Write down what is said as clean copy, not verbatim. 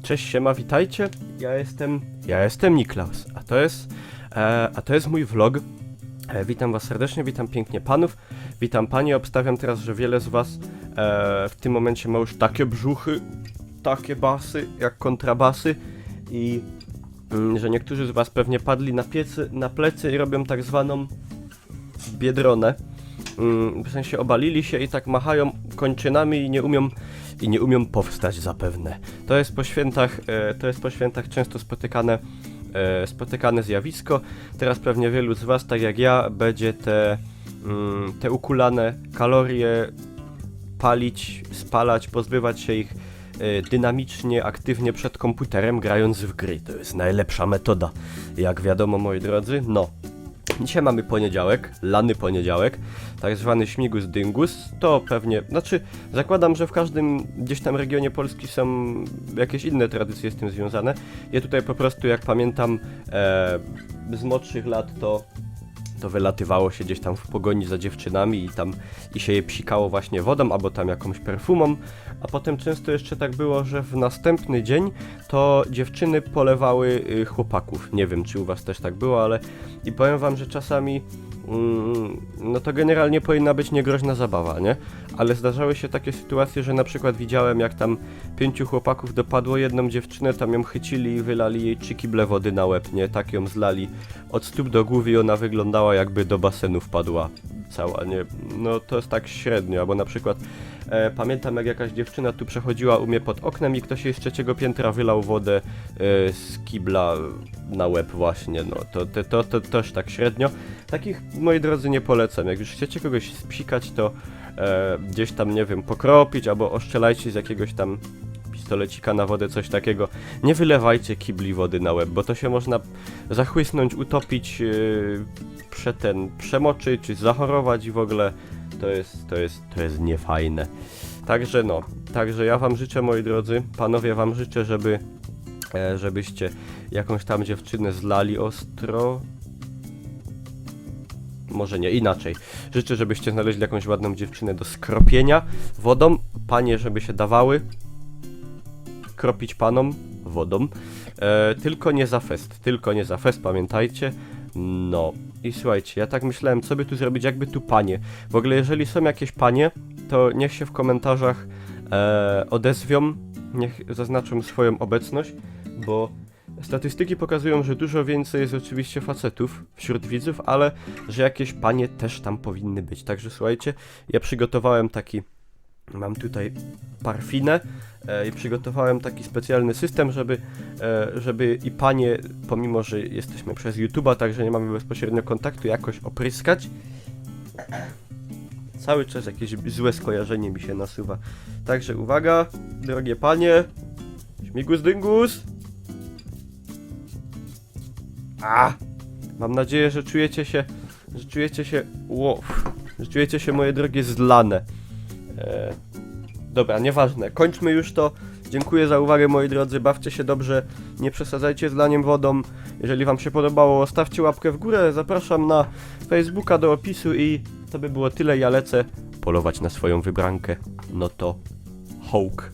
Cześć, siema, witajcie. Ja jestem Niklaus, a to jest mój vlog. Witam was serdecznie, witam pięknie panów, witam panie. Obstawiam teraz, że wiele z was w tym momencie ma już takie brzuchy, takie basy jak kontrabasy i że niektórzy z was pewnie padli na plecy i robią tak zwaną biedronę. W sensie obalili się i tak machają kończynami i nie umią powstać zapewne. To jest po świętach często spotykane zjawisko. Teraz pewnie wielu z was, tak jak ja, będzie te ukulane kalorie palić, spalać, pozbywać się ich dynamicznie, aktywnie przed komputerem, grając w gry. To jest najlepsza metoda, jak wiadomo, moi drodzy. No. Dzisiaj mamy poniedziałek, lany poniedziałek, tak zwany śmigus dyngus. To pewnie, zakładam, że w każdym gdzieś tam regionie Polski są jakieś inne tradycje z tym związane. Ja tutaj po prostu, jak pamiętam, z młodszych lat to wylatywało się gdzieś tam w pogoni za dziewczynami i się je psikało właśnie wodą albo tam jakąś perfumą, a potem często jeszcze tak było, że w następny dzień to dziewczyny polewały chłopaków. Nie wiem, czy u was też tak było, ale i powiem wam, że czasami no to generalnie powinna być niegroźna zabawa, nie? Ale zdarzały się takie sytuacje, że na przykład widziałem, jak tam 5 chłopaków dopadło jedną dziewczynę, tam ją chycili i wylali jej 3 kible wody na łeb, nie? Tak ją zlali od stóp do głowy i ona wyglądała, jakby do basenu wpadła cała, nie? No to jest tak średnio, albo na przykład pamiętam, jak jakaś dziewczyna tu przechodziła u mnie pod oknem i ktoś jej z 3. piętra wylał wodę z kibla na łeb właśnie, no to też tak średnio. Takich, moi drodzy, nie polecam. Jak już chcecie kogoś spsikać, to gdzieś tam, nie wiem, pokropić albo oszczelajcie z jakiegoś tam pistolecika na wodę, coś takiego. Nie wylewajcie kibli wody na łeb, bo to się można zachłysnąć, utopić, przemoczyć, zachorować i w ogóle to jest niefajne. Także ja wam życzę, moi drodzy, panowie, wam życzę, żebyście jakąś tam dziewczynę zlali ostro. Może nie, inaczej. Życzę, żebyście znaleźli jakąś ładną dziewczynę do skropienia wodą. Panie, żeby się dawały kropić panom wodą. Tylko nie za fest, pamiętajcie. No i słuchajcie, ja tak myślałem, co by tu zrobić, jakby tu panie. W ogóle, jeżeli są jakieś panie, to niech się w komentarzach odezwią, niech zaznaczą swoją obecność, bo statystyki pokazują, że dużo więcej jest oczywiście facetów wśród widzów, ale że jakieś panie też tam powinny być. Także słuchajcie, ja przygotowałem mam tutaj parfinę i przygotowałem taki specjalny system, żeby i panie, pomimo że jesteśmy przez YouTube'a, także nie mamy bezpośrednio kontaktu, jakoś opryskać. Cały czas jakieś złe skojarzenie mi się nasuwa. Także uwaga, drogie panie, śmigus dyngus. Mam nadzieję, że czujecie się, moje drogie, zlane. Dobra, nieważne, kończmy już to. Dziękuję za uwagę, moi drodzy, bawcie się dobrze, nie przesadzajcie z laniem wodą. Jeżeli wam się podobało, stawcie łapkę w górę, zapraszam na Facebooka do opisu i to by było tyle. Ja lecę polować na swoją wybrankę. No to hołk.